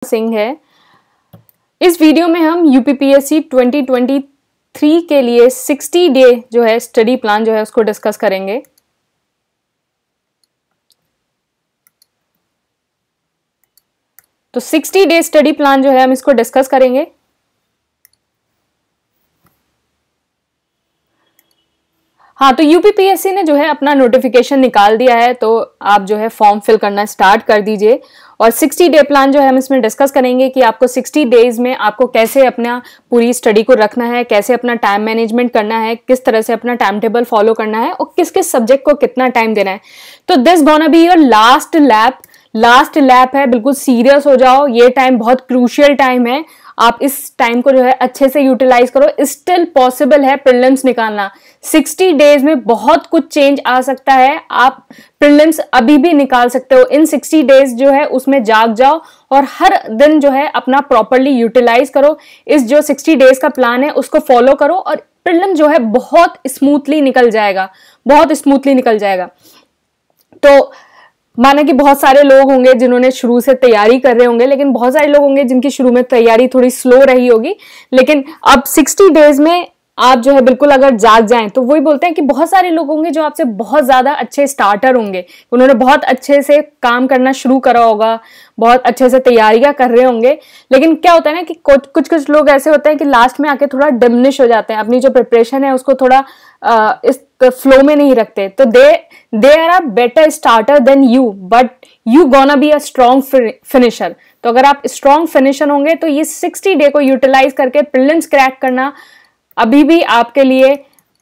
सिंह है। इस वीडियो में हम यूपीपीएससी 2023 के लिए 60 डे जो है स्टडी प्लान जो है उसको डिस्कस करेंगे। तो 60 डे स्टडी प्लान जो है हम इसको डिस्कस करेंगे। हाँ, तो यूपीपीएससी ने जो है अपना नोटिफिकेशन निकाल दिया है, तो आप जो है फॉर्म फिल करना स्टार्ट कर दीजिए। और 60 डे प्लान जो है हम इसमें डिस्कस करेंगे कि आपको 60 डेज में आपको कैसे अपना पूरी स्टडी को रखना है, कैसे अपना टाइम मैनेजमेंट करना है, किस तरह से अपना टाइम टेबल फॉलो करना है और किस किस सब्जेक्ट को कितना टाइम देना है। तो this gonna be your last lap है। बिल्कुल सीरियस हो जाओ, ये टाइम बहुत क्रूशियल टाइम है। आप इस टाइम को जो है अच्छे से यूटिलाइज करो। स्टिल पॉसिबल है प्रीलिम्स निकालना। 60 डेज में बहुत कुछ चेंज आ सकता है। आप प्रीलिम्स अभी भी निकाल सकते हो। इन 60 डेज जो है उसमें जाग जाओ और हर दिन जो है अपना प्रॉपरली यूटिलाइज करो। इस जो 60 डेज का प्लान है उसको फॉलो करो और प्रीलिम जो है बहुत स्मूथली निकल जाएगा, बहुत स्मूथली निकल जाएगा। तो माना कि बहुत सारे लोग होंगे जिन्होंने शुरू से तैयारी कर रहे होंगे, लेकिन बहुत सारे लोग होंगे जिनकी शुरू में तैयारी थोड़ी स्लो रही होगी। लेकिन अब 60 डेज में आप जो है बिल्कुल अगर जाग जाएं तो वही बोलते हैं कि बहुत सारे लोग होंगे जो आपसे बहुत ज्यादा अच्छे स्टार्टर होंगे, उन्होंने बहुत अच्छे से काम करना शुरू करा होगा, बहुत अच्छे से तैयारियां कर रहे होंगे। लेकिन क्या होता है ना कि कुछ लोग ऐसे होते हैं कि लास्ट में आके थोड़ा डिमिनिश हो जाते हैं, अपनी जो प्रिपरेशन है उसको थोड़ा इस फ्लो में नहीं रखते। तो they are a better starter than you, but you gonna be a strong finisher. तो अगर आप स्ट्रॉन्ग फिनिशर होंगे तो ये 60 डे को यूटिलाइज करके प्रीलिम्स क्रैक करना अभी भी आपके लिए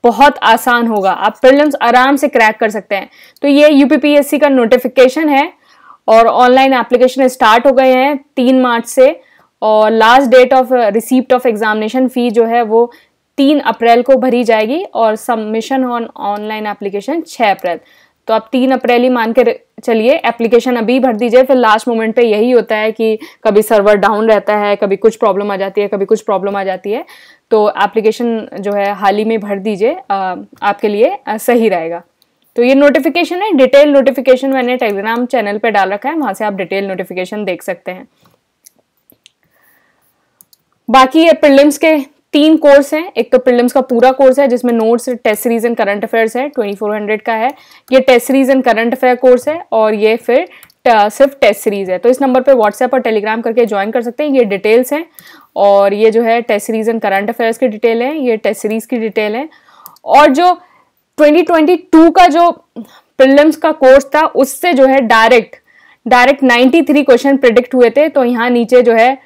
बहुत आसान होगा। आप प्रीलिम्स आराम से क्रैक कर सकते हैं। तो ये यूपीपीएससी का नोटिफिकेशन है और ऑनलाइन एप्लीकेशन स्टार्ट हो गए हैं 3 मार्च से, और last date of receipt of examination fee जो है वो 3 अप्रैल को भरी जाएगी और submission on online application 6 April. तो आप 3 अप्रैल ही मान के चलिए, एप्लीकेशन अभी भर दीजिए। फिर लास्ट मोमेंट पे यही होता है कि कभी सर्वर डाउन रहता है, कभी कुछ प्रॉब्लम आ जाती है, कभी कुछ प्रॉब्लम आ जाती है। तो एप्लीकेशन जो है हाल ही में भर दीजिए, आपके लिए सही रहेगा। तो ये नोटिफिकेशन है, डिटेल नोटिफिकेशन मैंने टेलीग्राम चैनल पे डाल रखा है, वहां से आप डिटेल नोटिफिकेशन देख सकते हैं। बाकी ये प्रीलिम्स के 3 कोर्स हैं। एक तो प्रीलिम्स का पूरा कोर्स है जिसमें notes, test series and current affairs है, 2400 का है। ये test series and current affair course है और ये फिर सिर्फ टेस्ट सीरीज है। तो इस नंबर पे व्हाट्सएप और टेलीग्राम करके ज्वाइन कर सकते हैं। ये डिटेल्स हैं और ये जो है test series and current affairs की डिटेल है, ये टेस्ट सीरीज की डिटेल है। और जो 2022 का जो प्रीलिम्स का कोर्स था उससे जो है डायरेक्ट 93 क्वेश्चन प्रिडिक्ट हुए थे। तो यहाँ नीचे जो है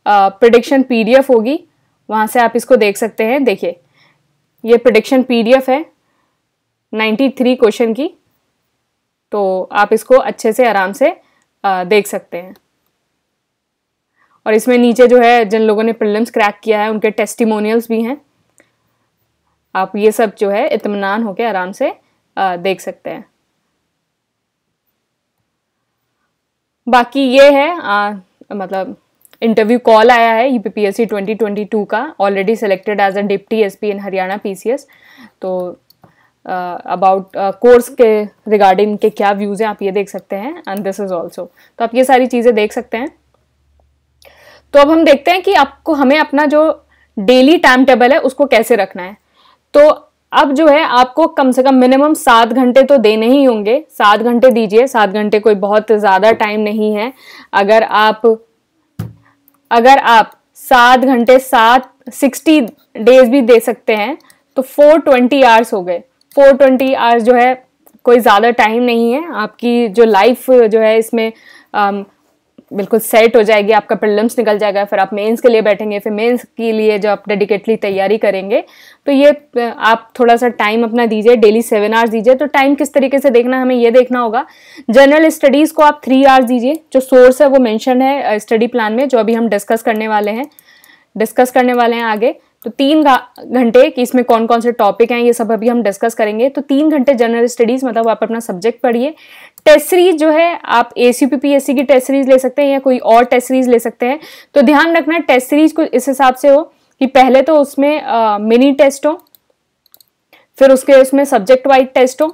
प्रिडिक्शन पीडीएफ होगी, वहां से आप इसको देख सकते हैं। देखिए ये प्रिडिक्शन पीडीएफ है 93 क्वेश्चन की, तो आप इसको अच्छे से आराम से देख सकते हैं। और इसमें नीचे जो है जिन लोगों ने प्रीलिम्स क्रैक किया है उनके टेस्टिमोनियल्स भी हैं। आप ये सब जो है इत्मीनान होकर आराम से देख सकते हैं। बाकी ये है मतलब इंटरव्यू कॉल आया है यूपीपीएससी 2022 का, already selected as a deputy SP in Haryana PCS. तो अबाउट कोर्स के रिगार्डिंग के क्या व्यूज हैं आप ये देख सकते हैं, एंड दिस इज ऑल्सो। तो आप ये सारी चीजें देख सकते हैं। तो अब हम देखते हैं कि आपको हमें अपना जो डेली टाइम टेबल है उसको कैसे रखना है। तो अब जो है आपको कम से कम मिनिमम 7 घंटे तो देने ही होंगे। 7 घंटे दीजिए। 7 घंटे कोई बहुत ज्यादा टाइम नहीं है। अगर आप 7 घंटे 60 डेज भी दे सकते हैं तो 420 आवर्स हो गए। 420 आवर्स जो है कोई ज़्यादा टाइम नहीं है। आपकी जो लाइफ जो है इसमें बिल्कुल सेट हो जाएगी। आपका प्रीलिम्स निकल जाएगा, फिर आप मेंस के लिए बैठेंगे, फिर मेंस के लिए जो आप डेडिकेटली तैयारी करेंगे। तो ये आप थोड़ा सा टाइम अपना दीजिए, डेली 7 आवर्स दीजिए। तो टाइम किस तरीके से देखना है हमें ये देखना होगा। जनरल स्टडीज़ को आप 3 आवर्स दीजिए। जो सोर्स है वो मेंशन है स्टडी प्लान में, जो अभी हम डिस्कस करने वाले हैं आगे। तो 3 घंटे कि इसमें कौन कौन से टॉपिक हैं ये सब अभी हम डिस्कस करेंगे। तो 3 घंटे जनरल स्टडीज, मतलब आप अपना सब्जेक्ट पढ़िए। टेस्ट सीरीज जो है आप एसीपीपीएससी की टेस्ट सीरीज ले सकते हैं या कोई और टेस्ट सीरीज ले सकते हैं। तो ध्यान रखना टेस्ट सीरीज को इस हिसाब से हो कि पहले तो उसमें मिनी टेस्ट हो, फिर उसमें सब्जेक्ट वाइज टेस्ट हो,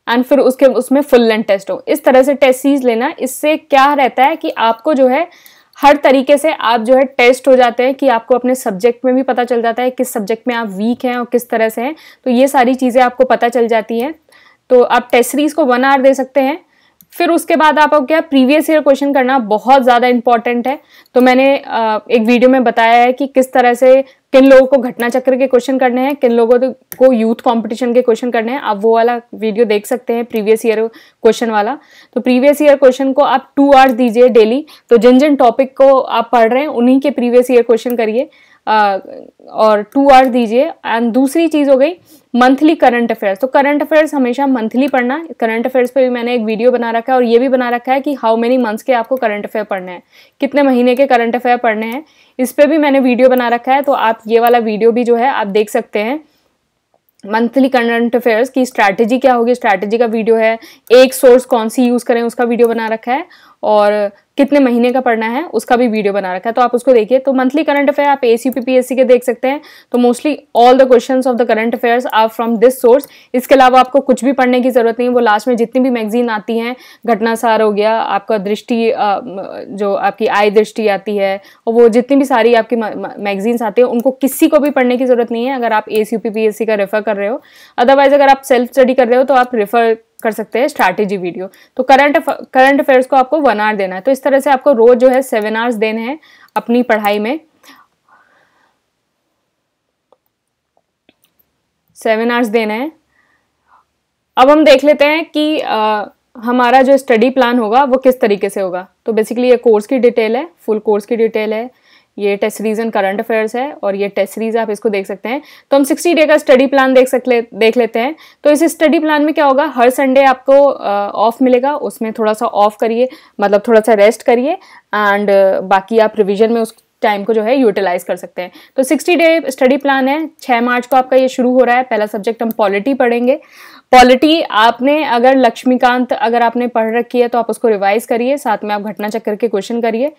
एंड फिर उसमें फुल लेंथ टेस्ट हो। इस तरह से टेस्ट सीरीज लेना। इससे क्या रहता है कि आपको जो है हर तरीके से आप जो है टेस्ट हो जाते हैं कि आपको अपने सब्जेक्ट में भी पता चल जाता है किस सब्जेक्ट में आप वीक हैं और किस तरह से हैं, तो ये सारी चीज़ें आपको पता चल जाती हैं। तो आप टेस्ट सीरीज को 1 आवर दे सकते हैं। फिर उसके बाद आपको क्या प्रीवियस ईयर क्वेश्चन करना बहुत ज़्यादा इंपॉर्टेंट है। तो मैंने एक वीडियो में बताया है कि किस तरह से किन लोगों को घटना चक्र के क्वेश्चन करने हैं, किन लोगों को यूथ कंपटीशन के क्वेश्चन करने हैं। आप वो वाला वीडियो देख सकते हैं, प्रीवियस ईयर क्वेश्चन वाला। तो प्रीवियस ईयर क्वेश्चन को आप 2 आवर्स दीजिए डेली। तो जिन जिन टॉपिक को आप पढ़ रहे हैं उन्हीं के प्रीवियस ईयर क्वेश्चन करिए और 2 आवर्स दीजिए। एंड दूसरी चीज़ हो गई मंथली करंट अफेयर्स। तो करंट अफेयर्स हमेशा मंथली पढ़ना। करंट अफेयर्स पे भी मैंने एक वीडियो बना रखा है और ये भी बना रखा है कि हाउ मेनी मंथ्स के आपको करंट अफेयर पढ़ने हैं, कितने महीने के करंट अफेयर पढ़ने हैं, इस पे भी मैंने वीडियो बना रखा है। तो आप ये वाला वीडियो भी जो है आप देख सकते हैं। मंथली करंट अफेयर्स की स्ट्रैटेजी क्या होगी, स्ट्रैटेजी का वीडियो है। एक सोर्स कौन सी यूज करें उसका वीडियो बना रखा है, और कितने महीने का पढ़ना है उसका भी वीडियो बना रखा है। तो आप उसको देखिए। तो मंथली करंट अफेयर आप ACPPSC के देख सकते हैं। तो mostly all the questions of the current affairs are from this source. इसके अलावा आपको कुछ भी पढ़ने की जरूरत नहीं है। वो लास्ट में जितनी भी मैगजीन आती हैं, घटनासार हो गया, आपका दृष्टि, जो आपकी आई दृष्टि आती है, और वो जितनी भी सारी आपकी मैगजीन्स आती है, उनको किसी को भी पढ़ने की जरूरत नहीं है अगर आप ACPPSC का रेफर कर रहे हो। अदरवाइज अगर आप सेल्फ स्टडी कर रहे हो तो आप रेफर कर सकते हैं स्ट्रैटेजी वीडियो। तो करंट अफेयर्स को आपको 1 आवर देना है। तो इस तरह से आपको रोज जो है 7 आवर्स देने हैं अपनी पढ़ाई में। 7 आवर्स देने हैं। अब हम देख लेते हैं कि हमारा जो स्टडी प्लान होगा वो किस तरीके से होगा। तो बेसिकली ये कोर्स की डिटेल है, फुल कोर्स की डिटेल है। ये test series and current affairs है और ये टेस्ट सीरीज आप इसको देख सकते हैं। तो हम 60 डे का स्टडी प्लान देख लेते हैं। तो इस स्टडी प्लान में क्या होगा, हर संडे आपको ऑफ मिलेगा, उसमें थोड़ा सा ऑफ करिए, मतलब थोड़ा सा रेस्ट करिए, एंड बाकी आप रिवीजन में उस टाइम को जो है यूटिलाइज कर सकते हैं। तो 60 डे स्टडी प्लान है। 6 मार्च को आपका ये शुरू हो रहा है। पहला सब्जेक्ट हम पॉलिटी पढ़ेंगे। पॉलिटी आपने अगर लक्ष्मीकांत अगर आपने पढ़ रखी है तो आप उसको रिवाइज करिए, साथ में आप घटना चक्र के क्वेश्चन करिए।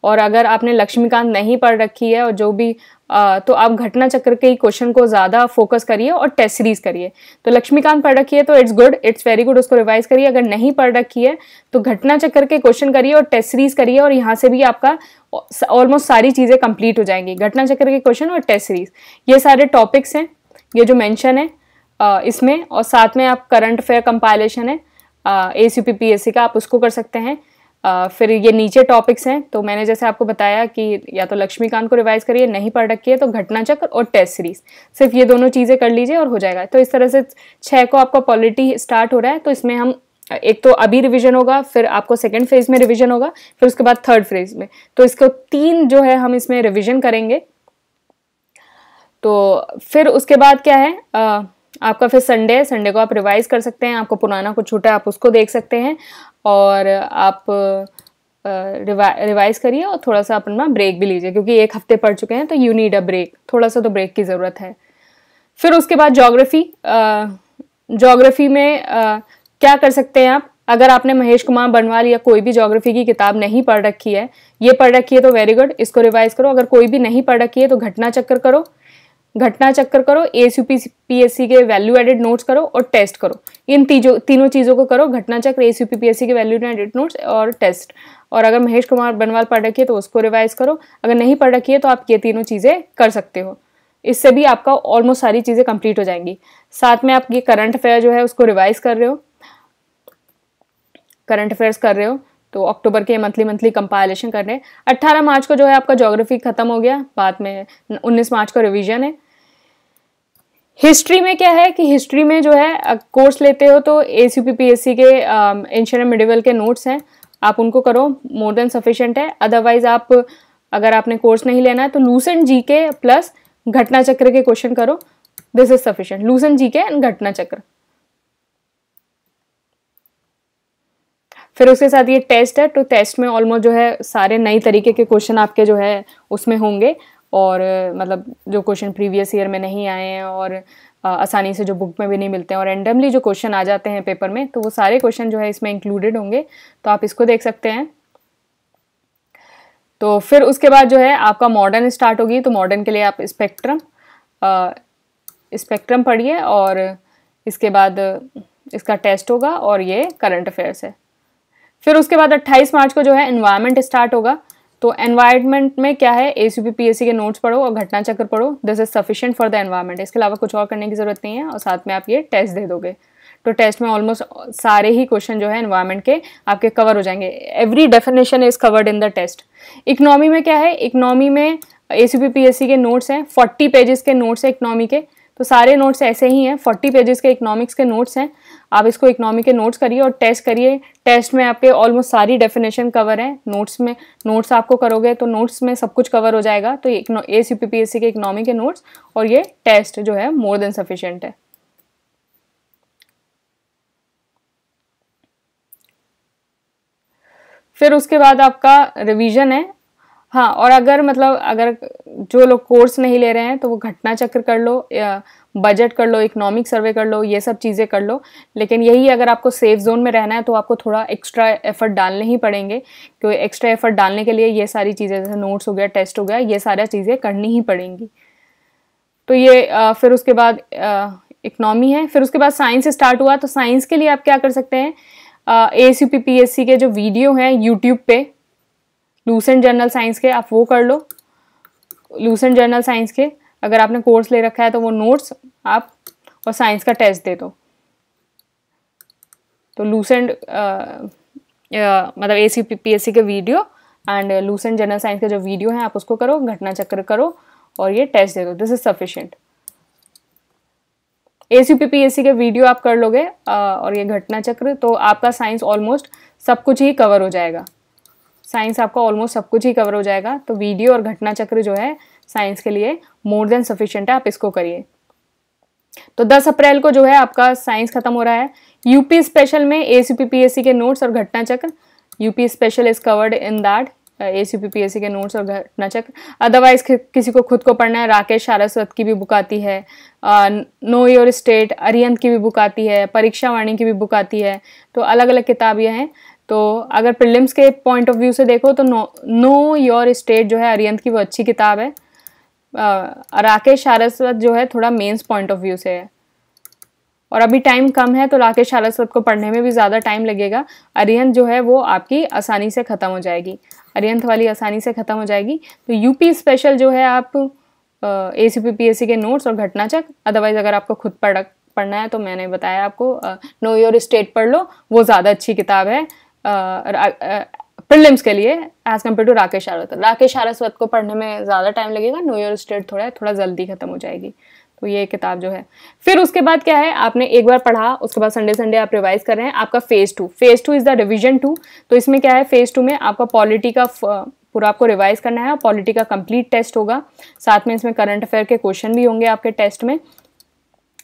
और अगर आपने लक्ष्मीकांत नहीं पढ़ रखी है और जो भी तो आप घटना चक्र के क्वेश्चन को ज़्यादा फोकस करिए और टेस्ट सीरीज करिए। तो लक्ष्मीकांत पढ़ रखी है तो it's good, it's very good, उसको रिवाइज करिए। अगर नहीं पढ़ रखी है तो घटना चक्र के क्वेश्चन करिए और टेस्ट सीरीज करिए, और यहाँ से भी आपका ऑलमोस्ट सारी चीज़ें कंप्लीट हो जाएंगी। घटना चक्र के क्वेश्चन और टेस्ट सीरीज, ये सारे टॉपिक्स हैं ये जो मेंशन है इसमें। और साथ में आप करंट अफेयर कंपाइलेशन है ACPPSC का, आप उसको कर सकते हैं। फिर ये नीचे टॉपिक्स हैं। तो मैंने जैसे आपको बताया कि या तो लक्ष्मीकांत को रिवाइज करिए, नहीं पढ़ रखी है तो घटना चक्र और टेस्ट सीरीज, सिर्फ ये दोनों चीज़ें कर लीजिए और हो जाएगा। तो इस तरह से 6 को आपका पॉलिटी स्टार्ट हो रहा है। तो इसमें हम एक तो अभी रिवीजन होगा, फिर आपको सेकेंड फेज में रिवीजन होगा, फिर उसके बाद थर्ड फेज में। तो इसको 3 जो है हम इसमें रिवीजन करेंगे। तो फिर उसके बाद क्या है, आपका फिर संडे को आप रिवाइज कर सकते हैं। आपको पुराना कुछ छूटा है आप उसको देख सकते हैं, और आप रिवाइज करिए और थोड़ा सा अपना ब्रेक भी लीजिए, क्योंकि 1 हफ्ते पढ़ चुके हैं तो यू नीड अ ब्रेक, थोड़ा सा तो ब्रेक की ज़रूरत है। फिर उसके बाद ज्योग्राफी में क्या कर सकते हैं आप, अगर आपने महेश कुमार बनवाल या कोई भी ज्योग्राफी की किताब नहीं पढ़ रखी है, ये पढ़ रखी है तो वेरी गुड, इसको रिवाइज करो। अगर कोई भी नहीं पढ़ रखी है तो घटना चक्र करो, ACPPSC के वैल्यू एडेड नोट्स करो और टेस्ट करो। इन तीनों चीज़ों को करो, घटना चक्र, ACPPSC के वैल्यू एडेड नोट्स और टेस्ट। और अगर महेश कुमार बनवाल पढ़ रखी है तो उसको रिवाइज करो। अगर नहीं पढ़ रखी है तो आप ये तीनों चीज़ें कर सकते हो। इससे भी आपका ऑलमोस्ट सारी चीज़ें कंप्लीट हो जाएंगी। साथ में आप ये करंट अफेयर जो है उसको रिवाइज कर रहे हो, करंट अफेयर्स कर रहे हो, तो अक्टूबर के मंथली कंपाइलेशन कर रहे हैं। 18 मार्च को जो है आपका ज्योग्राफी खत्म हो गया, बाद में 19 मार्च को रिवीजन है। हिस्ट्री में क्या है कि हिस्ट्री में जो है कोर्स लेते हो तो ACPPSC के एंशिएंट एंड मिडिवल के नोट्स हैं, आप उनको करो, मोर देन सफिशिएंट है। अदरवाइज आप अगर आपने कोर्स नहीं लेना है तो लूसेंट जीके प्लस घटना चक्र के क्वेश्चन करो, this is sufficient. Lucent GK and घटना चक्र। फिर उसके साथ ये टेस्ट है, तो टेस्ट में ऑलमोस्ट जो है सारे नई तरीके के क्वेश्चन आपके जो है उसमें होंगे, और मतलब जो क्वेश्चन प्रीवियस ईयर में नहीं आए हैं और आसानी से जो बुक में भी नहीं मिलते हैं और रैंडमली जो क्वेश्चन आ जाते हैं पेपर में, तो वो सारे क्वेश्चन जो है इसमें इंक्लूडेड होंगे। तो आप इसको देख सकते हैं। तो फिर उसके बाद जो है आपका मॉडर्न स्टार्ट होगी। तो मॉडर्न के लिए आप स्पेक्ट्रम पढ़िए, और इसके बाद इसका टेस्ट होगा, और ये करंट अफेयर्स है। फिर उसके बाद 28 मार्च को जो है एनवायरनमेंट स्टार्ट होगा। तो एनवायरनमेंट में क्या है, ACPPSC के नोट्स पढ़ो और घटना चक्र पढ़ो, this is sufficient for the environment. इसके अलावा कुछ और करने की ज़रूरत नहीं है, और साथ में आप ये टेस्ट दे दोगे तो टेस्ट में ऑलमोस्ट सारे ही क्वेश्चन जो है एनवायरनमेंट के आपके कवर हो जाएंगे। Every definition is covered in the test. Economy में क्या है, इकोनॉमी में ACPPSC के नोट्स हैं, 40 पेजेस के नोट्स हैं इकोनॉमी के, तो सारे नोट्स ऐसे ही हैं, 40 पेजेस के इकोनॉमिक्स के नोट्स हैं। आप इसको इकोनॉमी के नोट्स करिए और टेस्ट करिए। टेस्ट में आपके ऑलमोस्ट सारी डेफिनेशन कवर है, नोट्स में नोट्स आपको करोगे तो नोट्स में सब कुछ कवर हो जाएगा। तो ACPPSC के इकोनॉमी के नोट्स और ये टेस्ट जो है मोर देन सफिशिएंट है। फिर उसके बाद आपका रिवीजन है। हाँ, और अगर जो लोग कोर्स नहीं ले रहे हैं तो वो घटना चक्र कर लो, या बजट कर लो, इकोनॉमिक सर्वे कर लो, ये सब चीज़ें कर लो। लेकिन यही अगर आपको सेफ जोन में रहना है तो आपको थोड़ा एक्स्ट्रा एफर्ट डालने ही पड़ेंगे, क्योंकि एक्स्ट्रा एफर्ट डालने के लिए ये सारी चीज़ें जैसे नोट्स हो गया, टेस्ट हो गया, ये सारी चीज़ें करनी ही पड़ेंगी। तो ये फिर उसके बाद इकोनॉमी है। फिर उसके बाद साइंस स्टार्ट हुआ। तो साइंस के लिए आप क्या कर सकते हैं, ACPPSC के जो वीडियो हैं यूट्यूब पे लूसेंट जर्नल साइंस के, आप वो कर लो। लूसेंट जर्नल साइंस के अगर आपने कोर्स ले रखा है तो वो नोट्स आप और साइंस का टेस्ट दे दो। तो लूसेंट ACPPSC के video and Lucent journal science के जो वीडियो हैं आप उसको करो, घटना चक्र करो और ये टेस्ट दे दो, दिस इज सफिशिएंट। ACPPSC के वीडियो आप कर लोगे और ये घटना चक्र, तो आपका साइंस ऑलमोस्ट सब कुछ ही कवर हो जाएगा। साइंस आपका ऑलमोस्ट सब कुछ ही कवर हो जाएगा। तो वीडियो और घटना चक्र जो है साइंस के लिए मोर देन सफिशिएंट है, आप इसको करिए। तो 10 अप्रैल को जो है आपका साइंस खत्म हो रहा है। यूपी स्पेशल में ACPPSC के नोट्स और घटना चक्र, UP special is covered in that, ACPPSC के नोट्स और घटना चक्र। अदरवाइज किसी को खुद को पढ़ना है, राकेश सारस्वत की भी बुक आती है, नो योर स्टेट अरिहंत की भी बुक आती है, परीक्षा वाणी की भी बुक आती है। तो अलग अलग किताब ये हैं। तो अगर प्रीलिम्स के पॉइंट ऑफ व्यू से देखो तो नो योर स्टेट जो है अरिहंत की, वो अच्छी किताब है। राकेश सारस्वत जो है थोड़ा मेंस पॉइंट ऑफ व्यू से है, और अभी टाइम कम है तो राकेश सारस्वत को पढ़ने में भी ज़्यादा टाइम लगेगा। अरिहंत जो है वो आपकी आसानी से ख़त्म हो जाएगी, अरिहंत वाली आसानी से ख़त्म हो जाएगी। तो यूपी स्पेशल जो है आप ACPPSC के नोट्स और घटना चक्र, अदरवाइज अगर आपको खुद पढ़ना है तो मैंने बताया आपको नो योर स्टेट पढ़ लो, वो ज़्यादा अच्छी किताब है प्रीलिम्स के लिए as compare to Rakesh Saraswat. Rakesh Saraswat को पढ़ने में ज़्यादा टाइम लगेगा, नो योर स्टेट थोड़ा जल्दी खत्म हो जाएगी। तो ये किताब जो है, फिर उसके बाद क्या है, आपने एक बार पढ़ा, उसके बाद संडे आप रिवाइज कर रहे हैं। आपका फेज 2 इज द रिवीजन 2। तो इसमें क्या है, फेज 2 में आपका पॉलिटी का पूरा आपको रिवाइज करना है और पॉलिटी का कंप्लीट टेस्ट होगा। साथ में इसमें करंट अफेयर के क्वेश्चन भी होंगे आपके टेस्ट में।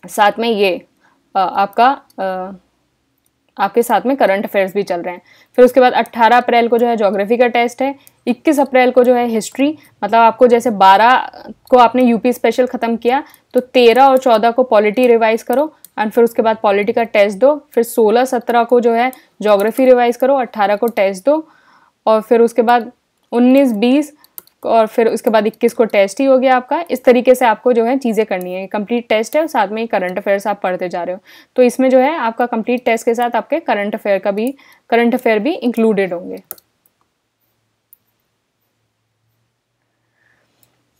साथ में ये आपके साथ में करंट अफेयर्स भी चल रहे हैं। फिर उसके बाद 18 अप्रैल को जो है ज्योग्राफी का टेस्ट है। 21 अप्रैल को जो है हिस्ट्री, मतलब आपको जैसे 12 को आपने यूपी स्पेशल ख़त्म किया तो 13 और 14 को पॉलिटी रिवाइज करो एंड फिर उसके बाद पॉलिटी का टेस्ट दो। फिर 16-17 को जो है ज्योग्राफी रिवाइज करो, 18 को टेस्ट दो, और फिर उसके बाद 19-20 और फिर उसके बाद 21 को टेस्ट ही हो गया आपका। इस तरीके से आपको जो है चीज़ें करनी है। कंप्लीट टेस्ट है और साथ में करंट अफेयर्स आप पढ़ते जा रहे हो, तो इसमें जो है आपका कंप्लीट टेस्ट के साथ आपके करंट अफेयर भी इंक्लूडेड होंगे।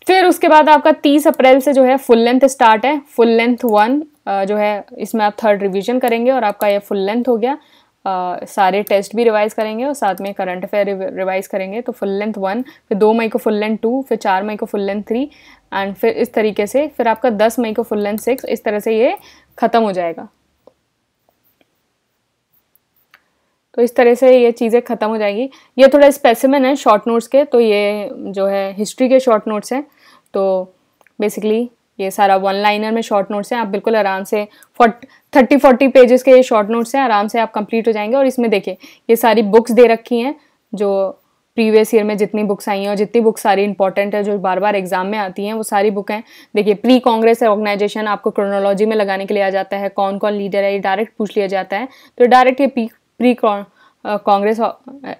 फिर उसके बाद आपका 30 अप्रैल से जो है फुल लेंथ स्टार्ट है। फुल लेंथ 1 जो है इसमें आप 3rd रिवीजन करेंगे और आपका ये फुल लेंथ हो गया। सारे टेस्ट भी रिवाइज करेंगे और साथ में करंट अफेयर रिवाइज करेंगे। तो फुल लेंथ 1, फिर 2 मई को फुल लेंथ 2, फिर 4 मई को फुल लेंथ 3 एंड फिर इस तरीके से फिर आपका 10 मई को फुल लेंथ 6। इस तरह से ये ख़त्म हो जाएगा। तो इस तरह से ये चीज़ें ख़त्म हो जाएगी। ये थोड़ा स्पेसिमेन है शॉर्ट नोट्स के, तो ये जो है हिस्ट्री के शॉर्ट नोट्स हैं। तो बेसिकली ये सारा 1 लाइनर में शॉर्ट नोट्स हैं। आप बिल्कुल आराम से 30-40 पेजेस के ये शॉर्ट नोट्स हैं, आराम से आप कंप्लीट हो जाएंगे। और इसमें देखिए ये सारी बुक्स दे रखी हैं जो प्रीवियस ईयर में जितनी बुक्स आई हैं और जितनी बुक्स सारी इंपॉर्टेंट है जो बार बार एग्जाम में आती हैं, वो सारी बुक हैं। देखिए प्री कांग्रेस ऑर्गेनाइजेशन आपको क्रोनोलॉजी में लगाने के लिए आ जाता है, कौन कौन लीडर है ये डायरेक्ट पूछ लिया जाता है। तो डायरेक्ट ये प्री कांग्रेस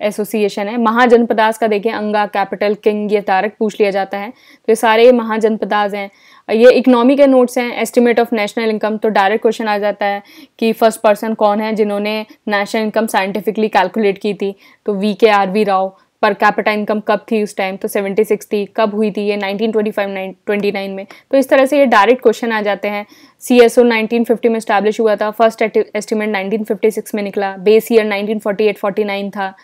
एसोसिएशन है। महाजनपदास का देखिए अंगा, कैपिटल, किंग, ये डायरेक्ट पूछ लिया जाता है। तो ये सारे महाजनपदास हैं। ये इकोनॉमी के नोट्स हैं। एस्टिमेट ऑफ नेशनल इनकम, तो डायरेक्ट क्वेश्चन आ जाता है कि फर्स्ट पर्सन कौन है जिन्होंने नेशनल इनकम साइंटिफिकली कैलकुलेट की थी, तो VK RV Rao. Per capita income कब थी उस टाइम, तो 76 थी। कब हुई थी ये, 1929 में। तो इस तरह से ये डायरेक्ट क्वेश्चन आ जाते हैं। CSO 1950 में स्टैब्लिश हुआ था, फर्स्ट एस्टिमेट 1956 में निकला, बेस ईयर 1948-49 था।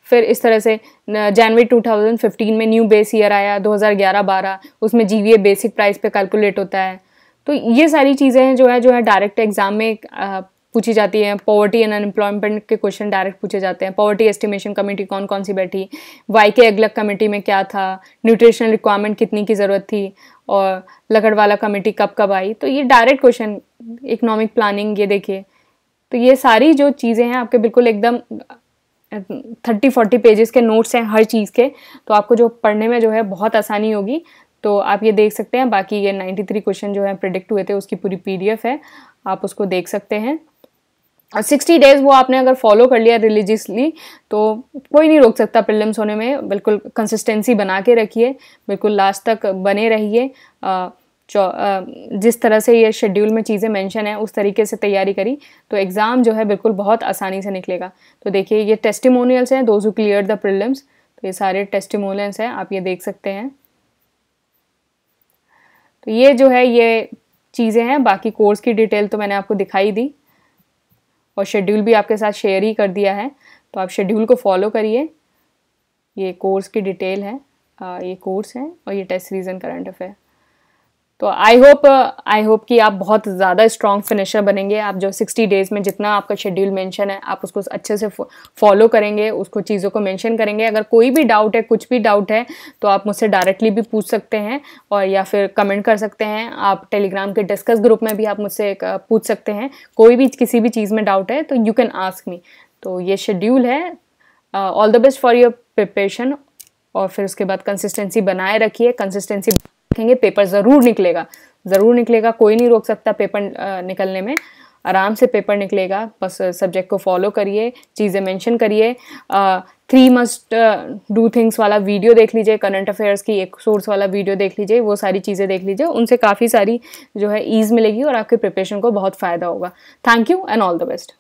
फिर इस तरह से जनवरी 2015 में न्यू बेस ईयर आया 2011-12, उसमें GVA बेसिक प्राइस पे कैलकुलेट होता है। तो ये सारी चीज़ें हैं जो है डायरेक्ट एग्जाम में पूछी जाती हैं। पॉवर्टी एंड अनएम्प्लॉयमेंट के क्वेश्चन डायरेक्ट पूछे जाते हैं। पॉवर्टी एस्टिमेशन कमेटी कौन कौन सी बैठी, YK अगलक कमेटी में क्या था, न्यूट्रिशनल रिक्वायरमेंट कितनी की ज़रूरत थी, और लकड़वाला कमेटी कब कब आई। तो ये डायरेक्ट क्वेश्चन, इकोनॉमिक प्लानिंग, ये देखिए। तो ये सारी जो चीज़ें हैं आपके बिल्कुल एकदम 30-40 पेजेस के नोट्स हैं हर चीज़ के, तो आपको जो पढ़ने में जो है बहुत आसानी होगी। तो आप ये देख सकते हैं। बाकी ये 93 क्वेश्चन जो है प्रिडिक्ट हुए थे उसकी पूरी PDF है, आप उसको देख सकते हैं। और 60 डेज वो आपने अगर फॉलो कर लिया रिलीजियसली तो कोई नहीं रोक सकता प्रीलिम्स होने में। बिल्कुल कंसिस्टेंसी बना के रखिए, बिल्कुल लास्ट तक बने रहिए। जिस तरह से ये शेड्यूल में चीज़ें मेंशन है उस तरीके से तैयारी करी तो एग्ज़ाम जो है बिल्कुल बहुत आसानी से निकलेगा। तो देखिए ये टेस्टिमोनियल्स हैं, those who clear the prelims. तो ये सारे टेस्टिमोनियल्स हैं, आप ये देख सकते हैं। तो ये जो है ये चीज़ें हैं। बाकी कोर्स की डिटेल तो मैंने आपको दिखाई दी और शेड्यूल भी आपके साथ शेयर ही कर दिया है। तो आप शेड्यूल को फॉलो करिए। ये कोर्स की डिटेल है, ये कोर्स है और ये test series and current affair. तो आई होप कि आप बहुत ज़्यादा स्ट्रॉन्ग फिनिशर बनेंगे। आप जो 60 डेज़ में जितना आपका शेड्यूल मेंशन है आप उसको अच्छे से फॉलो करेंगे, उसको चीज़ों को मेंशन करेंगे। अगर कोई भी डाउट है, कुछ भी डाउट है तो आप मुझसे डायरेक्टली भी पूछ सकते हैं और या फिर कमेंट कर सकते हैं। आप टेलीग्राम के डिस्कस ग्रुप में भी आप मुझसे पूछ सकते हैं। कोई भी किसी भी चीज़ में डाउट है तो यू कैन आस्क मी। तो ये शेड्यूल है। All the best for your preparation. और फिर उसके बाद कंसिस्टेंसी बनाए रखिए। कंसिस्टेंसी रखेंगे, पेपर ज़रूर निकलेगा। कोई नहीं रोक सकता पेपर निकलने में। आराम से पेपर निकलेगा, बस सब्जेक्ट को फॉलो करिए, चीज़ें मेंशन करिए। 3 मस्ट डू थिंग्स वाला वीडियो देख लीजिए, करंट अफेयर्स की एक सोर्स वाला वीडियो देख लीजिए, वो सारी चीज़ें देख लीजिए। उनसे काफ़ी सारी जो है ईज़ मिलेगी और आपके प्रिपरेशन को बहुत फ़ायदा होगा। Thank you and all the best.